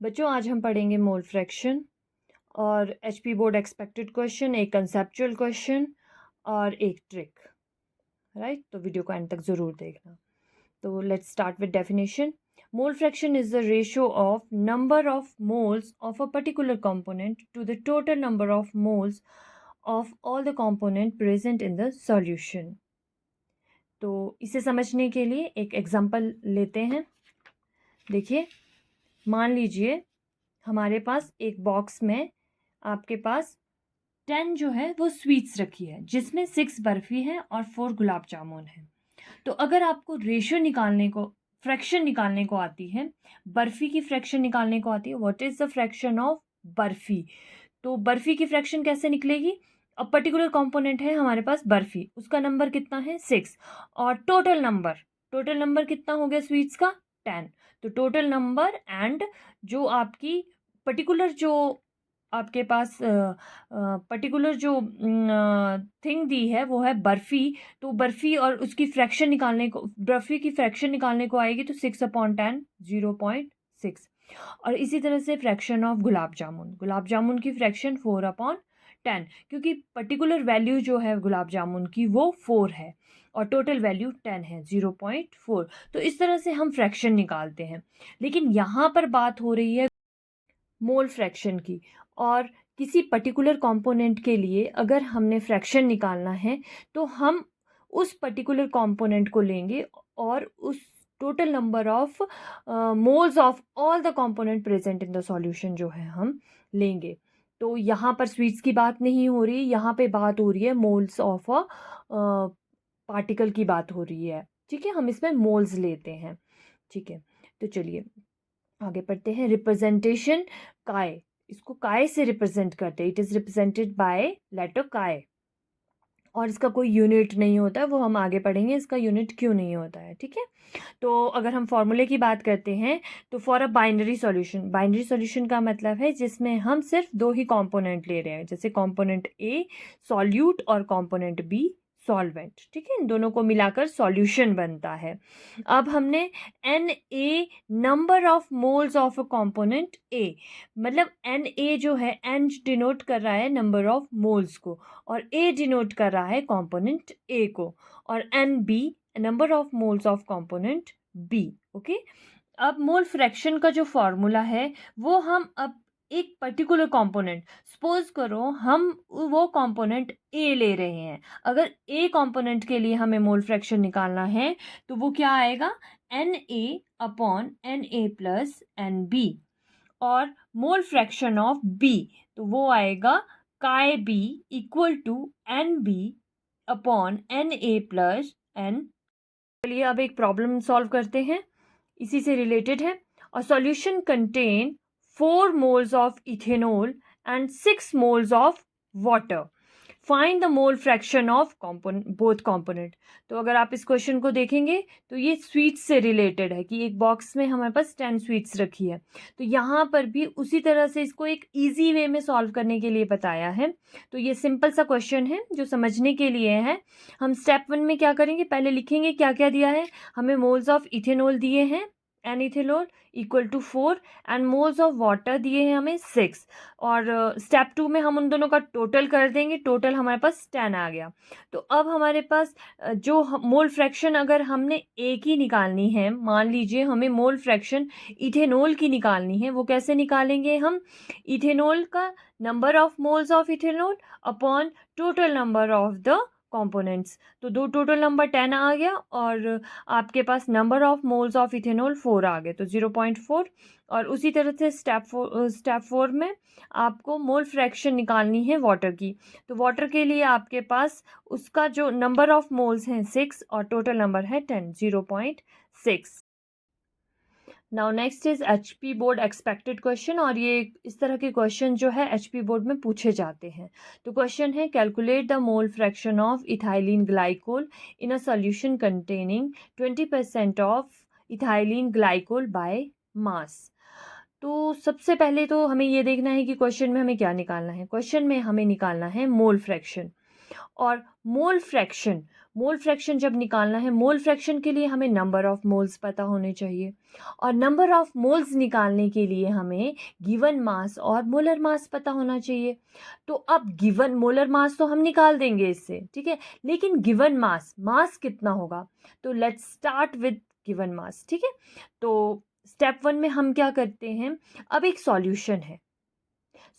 बच्चों आज हम पढ़ेंगे मोल फ्रैक्शन और एचपी बोर्ड एक्सपेक्टेड क्वेश्चन, एक कंसेप्चुअल क्वेश्चन और एक ट्रिक। राइट, तो वीडियो को एंड तक ज़रूर देखना। तो let's start with definition. Mole fraction is the ratio of number of moles of a particular component to the total number of moles of all the component present in the solution. तो इसे समझने के लिए एक example लेते हैं। देखिए, मान लीजिए हमारे पास एक बॉक्स में आपके पास 10 जो है वो स्वीट्स रखी है, जिसमें 6 बर्फ़ी है और 4 गुलाब जामुन है। तो अगर आपको रेशियो निकालने को, फ्रैक्शन निकालने को आती है, बर्फ़ी की फ्रैक्शन निकालने को आती है, what is the fraction of barfi. तो बर्फ़ी की फ्रैक्शन कैसे निकलेगी। अब पर्टिकुलर कंपोनेंट है हमारे पास बर्फ़ी, उसका नंबर कितना है 6 और टोटल नंबर कितना हो गया स्वीट्स का 10। तो टोटल नंबर एंड जो आपकी पर्टिकुलर जो आपके पास पर्टिकुलर जो थिंग दी है वो है बर्फ़ी। तो बर्फ़ी और उसकी फ्रैक्शन निकालने को, बर्फ़ी की फ्रैक्शन निकालने को आएगी तो 6/10 0.6। और इसी तरह से फ्रैक्शन ऑफ गुलाब जामुन की फ्रैक्शन 4/10, क्योंकि पर्टिकुलर वैल्यू जो है गुलाब जामुन की वो 4 है और टोटल वैल्यू 10 है 0.4। तो इस तरह से हम फ्रैक्शन निकालते हैं। लेकिन यहाँ पर बात हो रही है मोल फ्रैक्शन की, और किसी पर्टिकुलर कंपोनेंट के लिए अगर हमने फ्रैक्शन निकालना है तो हम उस पर्टिकुलर कंपोनेंट को लेंगे और उस total number of moles of all the component present in the solution जो है हम लेंगे। तो यहाँ पर स्वीट्स की बात नहीं हो रही, यहाँ पे बात हो रही है मोल्स ऑफ अ पार्टिकल की बात हो रही है। ठीक है, हम इसमें मोल्स लेते हैं। ठीक है, तो चलिए आगे पढ़ते हैं। रिप्रेजेंटेशन काय, इसको काय से रिप्रेजेंट करते हैं। It is represented by letter chi, और इसका कोई यूनिट नहीं होता है, वो हम आगे पढ़ेंगे इसका यूनिट क्यों नहीं होता है। ठीक है, तो अगर हम फॉर्मूले की बात करते हैं तो फॉर अ बाइनरी सॉल्यूशन का मतलब है जिसमें हम सिर्फ दो ही कंपोनेंट ले रहे हैं, जैसे कंपोनेंट ए सॉल्यूट और कंपोनेंट बी सॉल्वेंट। ठीक है, इन दोनों को मिलाकर सॉल्यूशन बनता है। अब हमने n A number of moles of a component A, मतलब एन ए जो है, एन डिनोट कर रहा है नंबर ऑफ मोल्स को और ए डिनोट कर रहा है कंपोनेंट ए को, और n B number of moles of component B. Okay, अब मोल फ्रैक्शन का जो फॉर्मूला है वो हम अब एक पर्टिकुलर कंपोनेंट, सपोज करो हम वो कंपोनेंट ए ले रहे हैं। अगर ए कंपोनेंट के लिए हमें मोल फ्रैक्शन निकालना है तो वो क्या आएगा, n A upon n A plus n B. और मोल फ्रैक्शन ऑफ बी, तो वो आएगा chi B equal to n B upon n A plus n. चलिए अब एक प्रॉब्लम सॉल्व करते हैं, इसी से रिलेटेड है। A solution contain 4 moles of ethanol and 6 moles of water, find the mole fraction of both component. तो अगर आप इस क्वेश्चन को देखेंगे तो ये स्वीट्स से रिलेटेड है कि एक बॉक्स में हमारे पास 10 स्वीट्स रखी है। तो यहाँ पर भी उसी तरह से इसको एक इजी वे में सॉल्व करने के लिए बताया है। तो ये सिंपल सा क्वेश्चन है जो समझने के लिए है। हम स्टेप 1 में क्या करेंगे, पहले लिखेंगे क्या क्या दिया है। हमें मोल्स ऑफ इथेनॉल दिए हैं, n ethanol equal to 4, and moles of water दिए हैं हमें 6। और स्टेप 2 में हम उन दोनों का टोटल कर देंगे, टोटल हमारे पास 10 आ गया। तो अब हमारे पास जो मोल फ्रैक्शन अगर हमने ए की निकालनी है, मान लीजिए हमें मोल फ्रैक्शन इथेनॉल की निकालनी है, वो कैसे निकालेंगे हम, इथेनॉल का number of moles of ethanol upon total number of the components. तो दो टोटल नंबर 10 आ गया और आपके पास number of moles of ethanol 4 आ गए, तो 0.4। और उसी तरह से स्टेप 4 में आपको मोल फ्रैक्शन निकालनी है वाटर की। तो वाटर के लिए आपके पास उसका जो नंबर ऑफ मोल्स हैं 6 और टोटल नंबर है 10, 0.6। Now next is HP board expected question, और ये इस तरह के क्वेश्चन जो है एचपी बोर्ड में पूछे जाते हैं। तो क्वेश्चन है calculate the mole fraction of ethylene glycol in a solution containing 20% of ethylene glycol by mass. तो सबसे पहले तो हमें ये देखना है कि क्वेश्चन में हमें क्या निकालना है। क्वेश्चन में हमें निकालना है मोल फ्रैक्शन, और मोल फ्रैक्शन मोल फ्रैक्शन जब निकालना है, मोल फ्रैक्शन के लिए हमें नंबर ऑफ मोल्स पता होने चाहिए, और नंबर ऑफ मोल्स निकालने के लिए हमें गिवन मास और मोलर मास पता होना चाहिए। तो अब गिवन मोलर मास तो हम निकाल देंगे इससे, ठीक है, लेकिन गिवन मास, मास कितना होगा? तो let's start with given mass, ठीक है। तो स्टेप 1 में हम क्या करते हैं, अब एक सॉल्यूशन है,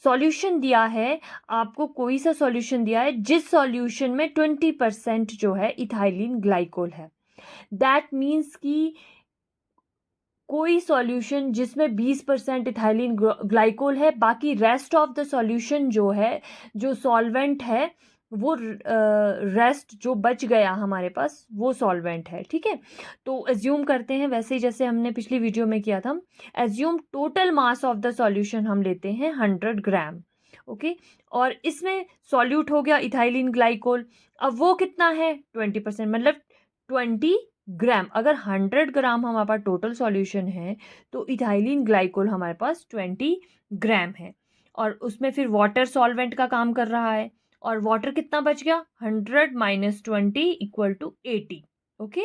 सॉल्यूशन दिया है आपको, कोई सा सॉल्यूशन दिया है जिस सॉल्यूशन में 20% जो है इथाइलिन ग्लाइकोल है। दैट मीन्स कि कोई सॉल्यूशन जिसमें 20% इथाइलिन ग्लाइकोल है, बाकी रेस्ट ऑफ द सॉल्यूशन जो है, जो सॉल्वेंट है, वो रेस्ट जो बच गया हमारे पास वो सॉल्वेंट है, ठीक है। तो एज्यूम करते हैं वैसे ही जैसे हमने पिछली वीडियो में किया था, assume total mass of the solution हम लेते हैं 100 ग्राम, ओके। और इसमें सॉल्यूट हो गया इथाइलिन ग्लाइकोल, अब वो कितना है 20%, मतलब 20 ग्राम। अगर 100 ग्राम हमारे पास टोटल सॉल्यूशन है तो इथाइलिन ग्लाइकोल हमारे पास 20 ग्राम है, और उसमें फिर वाटर सॉल्वेंट का काम कर रहा है, और वाटर कितना बच गया, 100 माइनस 20 इक्वल टू 80, ओके।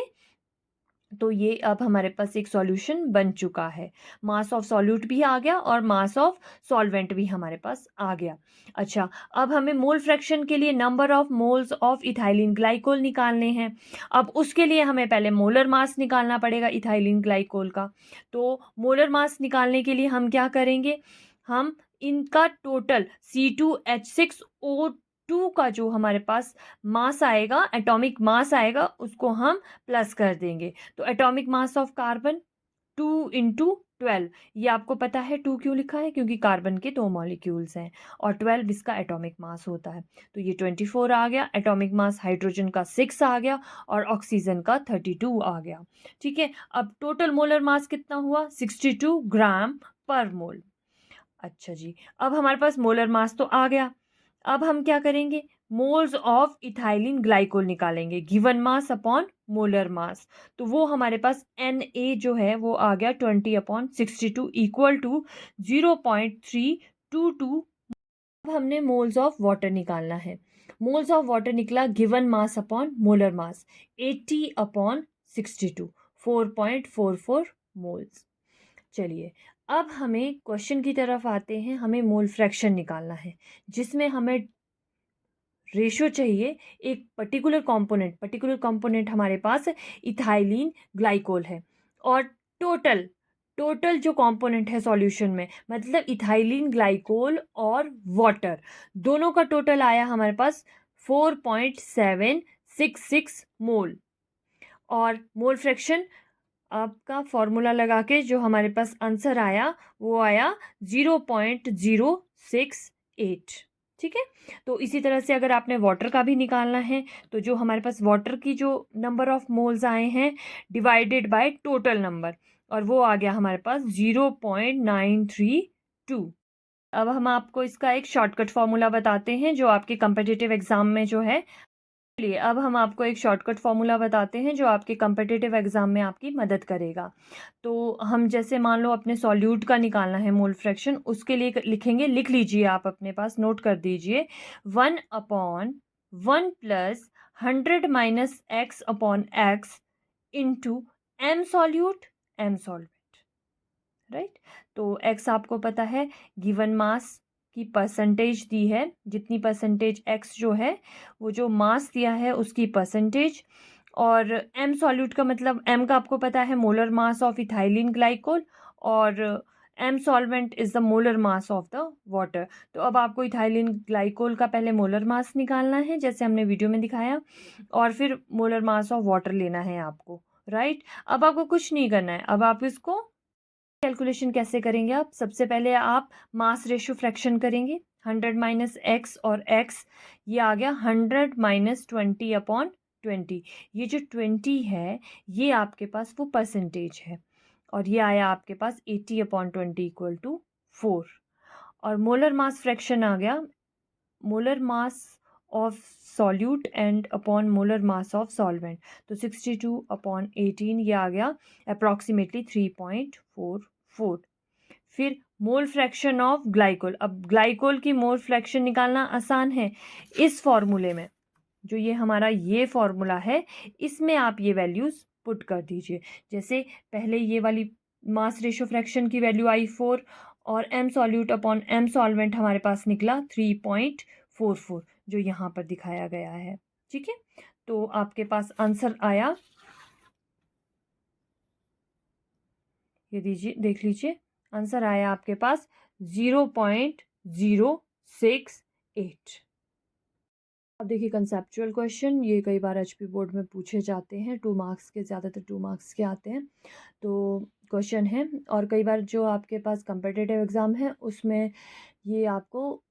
तो ये अब हमारे पास एक सॉल्यूशन बन चुका है, मास ऑफ सॉल्यूट भी आ गया और मास ऑफ सॉल्वेंट भी हमारे पास आ गया। अच्छा, अब हमें मोल फ्रैक्शन के लिए number of moles of ethylene glycol निकालने हैं। अब उसके लिए हमें पहले मोलर मास निकालना पड़ेगा इथाइलिन ग्लाइकोल का। तो मोलर मास निकालने के लिए हम क्या करेंगे, हम इनका टोटल C2H6O2 का जो हमारे पास मास आएगा, एटॉमिक मास आएगा, उसको हम प्लस कर देंगे। तो atomic mass of carbon 2 into 12, ये आपको पता है 2 क्यों लिखा है, क्योंकि कार्बन के 2 मॉलिक्यूल्स हैं, और 12 इसका एटॉमिक मास होता है। तो ये 24 आ गया, एटॉमिक मास हाइड्रोजन का 6 आ गया, और ऑक्सीजन का 32 आ गया, ठीक है। अब टोटल मोलर मास कितना हुआ, 62 ग्राम पर मोल। अच्छा जी, अब हमारे पास मोलर मास तो आ गया, अब हम क्या करेंगे, मोल्स ऑफ इथाइलिन ग्लाइकोल निकालेंगे, given mass upon molar mass. तो वो हमारे पास Na जो है वो आ गया 20/62 इक्वल टू 0.322। अब हमने मोल्स ऑफ वाटर निकालना है, मोल्स ऑफ वाटर निकला given mass upon molar mass 80/62, 4.44 moles. चलिए, अब हमें क्वेश्चन की तरफ आते हैं, हमें मोल फ्रैक्शन निकालना है जिसमें हमें रेशो चाहिए, एक पर्टिकुलर कंपोनेंट हमारे पास इथाइलिन ग्लाइकोल है, और टोटल टोटल जो कंपोनेंट है सॉल्यूशन में, मतलब इथाइलिन ग्लाइकोल और वाटर दोनों का टोटल आया हमारे पास 4.766 मोल। और मोल फ्रैक्शन आपका फॉर्मूला लगा के जो हमारे पास आंसर आया वो आया 0.068, ठीक है। तो इसी तरह से अगर आपने वाटर का भी निकालना है, तो जो हमारे पास वाटर की जो नंबर ऑफ मोल्स आए हैं डिवाइडेड बाय टोटल नंबर, और वो आ गया हमारे पास 0.932। अब हम आपको इसका एक शॉर्टकट फॉर्मूला बताते हैं जो आपके कम्पिटिटिव एग्जाम में जो है, चलिए अब हम आपको एक शॉर्टकट फॉर्मूला बताते हैं जो आपके कम्पिटिटिव एग्जाम में आपकी मदद करेगा। तो हम जैसे मान लो अपने सॉल्यूट का निकालना है मोल फ्रैक्शन, उसके लिए लिखेंगे, लिख लीजिए आप अपने पास, नोट कर दीजिए, 1/1 plus 100 minus x upon x into m solute m solvent, right. तो x आपको पता है गिवन मास की परसेंटेज दी है, जितनी परसेंटेज x जो है वो जो मास दिया है उसकी परसेंटेज, और m सॉल्यूट का मतलब m का आपको पता है molar mass of ethylene glycol, और m solvent is the molar mass of the water. तो अब आपको इथाइलिन ग्लाइकोल का पहले मोलर मास निकालना है जैसे हमने वीडियो में दिखाया, और फिर मोलर मास ऑफ वाटर लेना है आपको, राइट। अब आपको कुछ नहीं करना है, अब आप इसको कैलकुलेशन कैसे करेंगे, आप सबसे पहले आप मास रेशो फ्रैक्शन करेंगे, 100 माइनस एक्स और x, ये आ गया 100 माइनस 20/20। ये जो 20 है ये आपके पास वो परसेंटेज है, और ये आया आपके पास 80/20 इक्वल टू 4। और मोलर मास फ्रैक्शन आ गया, molar mass of solute and upon molar mass of solvent, तो 62/18 ये आ गया अप्रॉक्सीमेटली 3.44। फिर मोल फ्रैक्शन ऑफ ग्लाइकोल, अब ग्लाइकोल की मोल फ्रैक्शन निकालना आसान है इस फॉर्मूले में, जो ये हमारा ये फॉर्मूला है, इसमें आप ये वैल्यूज़ पुट कर दीजिए। जैसे पहले ये वाली मास रेशो फ्रैक्शन की वैल्यू आई 4 और m solute upon m solvent हमारे पास निकला 3.44, जो यहाँ पर दिखाया गया है। ठीक है, तो आपके पास आंसर आया, ये दीजिए, देख लीजिए, आंसर आया आपके पास 0.068। अब देखिए कंसेप्चुअल क्वेश्चन, ये कई बार एचपी बोर्ड में पूछे जाते हैं, 2 मार्क्स के, ज़्यादातर 2 मार्क्स के आते हैं। तो क्वेश्चन है, और कई बार जो आपके पास कम्पिटिटिव एग्ज़ाम है उसमें ये आपको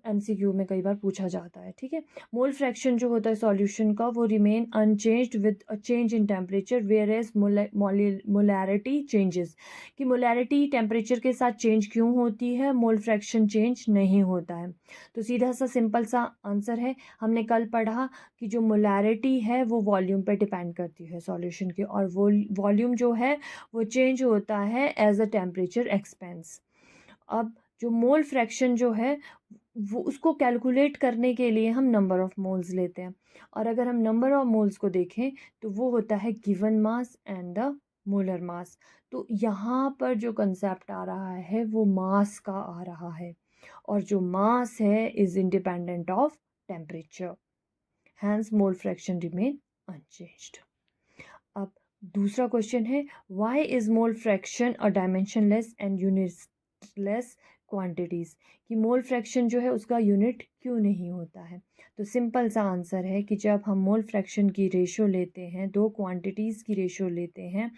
एमसीक्यू में कई बार पूछा जाता है। ठीक है, मोल फ्रैक्शन जो होता है सॉल्यूशन का, वो remain unchanged with a change in temperature whereas molarity changes, कि मोलैरिटी टेम्परेचर के साथ चेंज क्यों होती है, मोल फ्रैक्शन चेंज नहीं होता है। तो सीधा सा सिंपल सा आंसर है, हमने कल पढ़ा कि जो मोलैरिटी है वो वॉल्यूम पे डिपेंड करती है सॉल्यूशन के, और वो वॉल्यूम जो है वो चेंज होता है एज अ टेम्परेचर एक्सपेंस। अब जो मोल फ्रैक्शन जो है वो, उसको कैलकुलेट करने के लिए हम नंबर ऑफ मोल्स लेते हैं, और अगर हम नंबर ऑफ मोल्स को देखें तो वो होता है given mass and the molar mass. तो यहाँ पर जो कंसेप्ट आ रहा है वो मास का आ रहा है, और जो मास है is independent of temperature, hence mole fraction remain unchanged. अब दूसरा क्वेश्चन है, why is mole fraction a dimensionless and unitless quantities, कि मोल फ्रैक्शन जो है उसका यूनिट क्यों नहीं होता है। तो सिंपल सा आंसर है कि जब हम मोल फ्रैक्शन की रेशो लेते हैं, दो क्वांटिटीज़ की रेशो लेते हैं,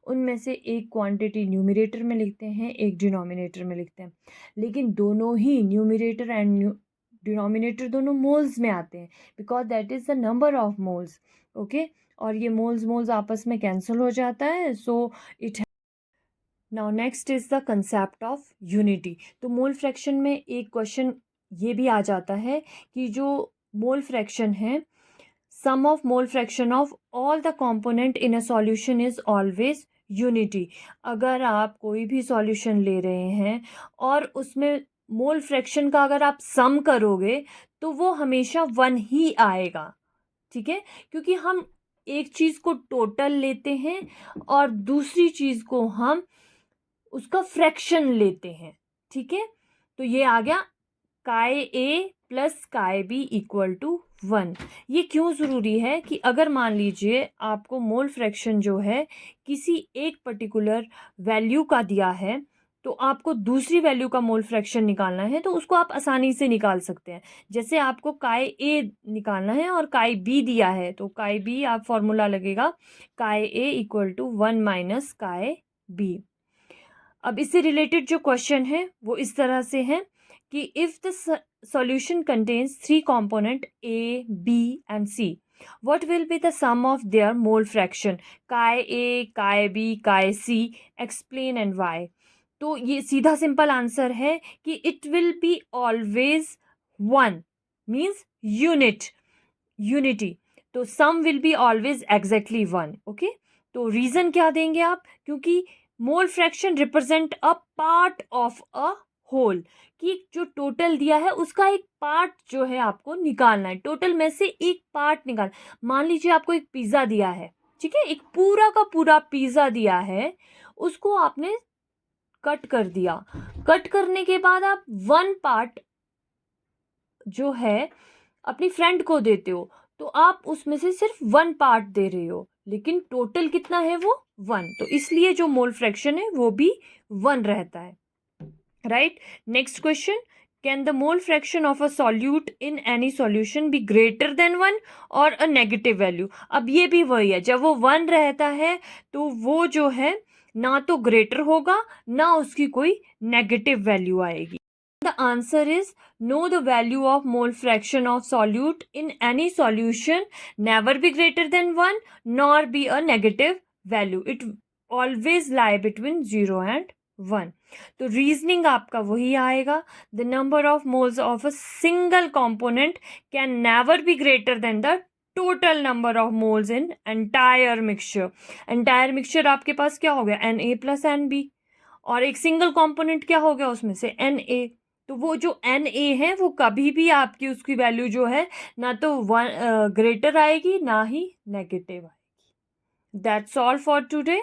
उनमें से एक क्वांटिटी न्यूमरेटर में लिखते हैं, एक डिनोमिनेटर में लिखते हैं, लेकिन दोनों ही न्यूमरेटर एंड डिनोमिनेटर दोनों मोल्स में आते हैं, because that is the number of moles. Okay, और ये मोल्स मोल्स आपस में कैंसिल हो जाता है, so it. Now next is the concept of unity. तो मोल फ्रैक्शन में एक क्वेश्चन ये भी आ जाता है कि जो मोल फ्रैक्शन है, sum of mole fraction of all the component in a solution is always unity. अगर आप कोई भी सॉल्यूशन ले रहे हैं और उसमें मोल फ्रैक्शन का अगर आप सम करोगे तो वो हमेशा 1 ही आएगा। ठीक है, क्योंकि हम एक चीज़ को टोटल लेते हैं और दूसरी चीज़ को हम उसका फ्रैक्शन लेते हैं। ठीक है, तो ये आ गया काय ए प्लस काय बी इक्वल टू 1। ये क्यों ज़रूरी है कि अगर मान लीजिए आपको मोल फ्रैक्शन जो है किसी एक पर्टिकुलर वैल्यू का दिया है, तो आपको दूसरी वैल्यू का मोल फ्रैक्शन निकालना है, तो उसको आप आसानी से निकाल सकते हैं। जैसे आपको काय ए निकालना है और काय बी दिया है, तो काय बी आप फॉर्मूला लगेगा काय ए इक्वल टू 1 माइनस काय बी। अब इससे रिलेटेड जो क्वेश्चन है वो इस तरह से है कि if the solution contains 3 component A B and C, what will be the sum of their mole fraction, chi a, chi b, chi c, explain and why। तो ये सीधा सिंपल आंसर है कि it will be always 1, means unity. तो sum will be always exactly 1। Okay, तो reason क्या देंगे आप, क्योंकि mole fraction represent a part of a whole, कि जो टोटल दिया है उसका एक पार्ट जो है आपको निकालना है, टोटल में से एक पार्ट निकाल। मान लीजिए आपको एक पिज्ज़ा दिया है, ठीक है, एक पूरा का पूरा पिज्ज़ा दिया है, उसको आपने कट कर दिया, कट करने के बाद आप 1 पार्ट जो है अपनी फ्रेंड को देते हो, तो आप उसमें से सिर्फ 1 पार्ट दे रहे हो, लेकिन टोटल कितना है वो 1, तो इसलिए जो मोल फ्रैक्शन है वो भी 1 रहता है। Right, next question, can the mole fraction of a solute in any solution be greater than 1 और अ नेगेटिव वैल्यू। अब ये भी वही है, जब वो 1 रहता है तो वो जो है ना तो ग्रेटर होगा ना उसकी कोई नेगेटिव वैल्यू आएगी। The answer is know the value of mole fraction of solute in any solution never be greater than 1 nor be a negative value. It always lie between 0 and 1. तो reasoning आपका वही आएगा, the number of moles of a single component can never be greater than the total number of moles in entire mixture. Entire mixture आपके पास क्या हो गया, Na plus Nb, और एक सिंगल कंपोनेंट क्या हो गया उसमें से Na। तो वो जो एन ए है वो कभी भी आपकी उसकी वैल्यू जो है ना तो वन ग्रेटर आएगी ना ही नेगेटिव आएगी. That's all for today.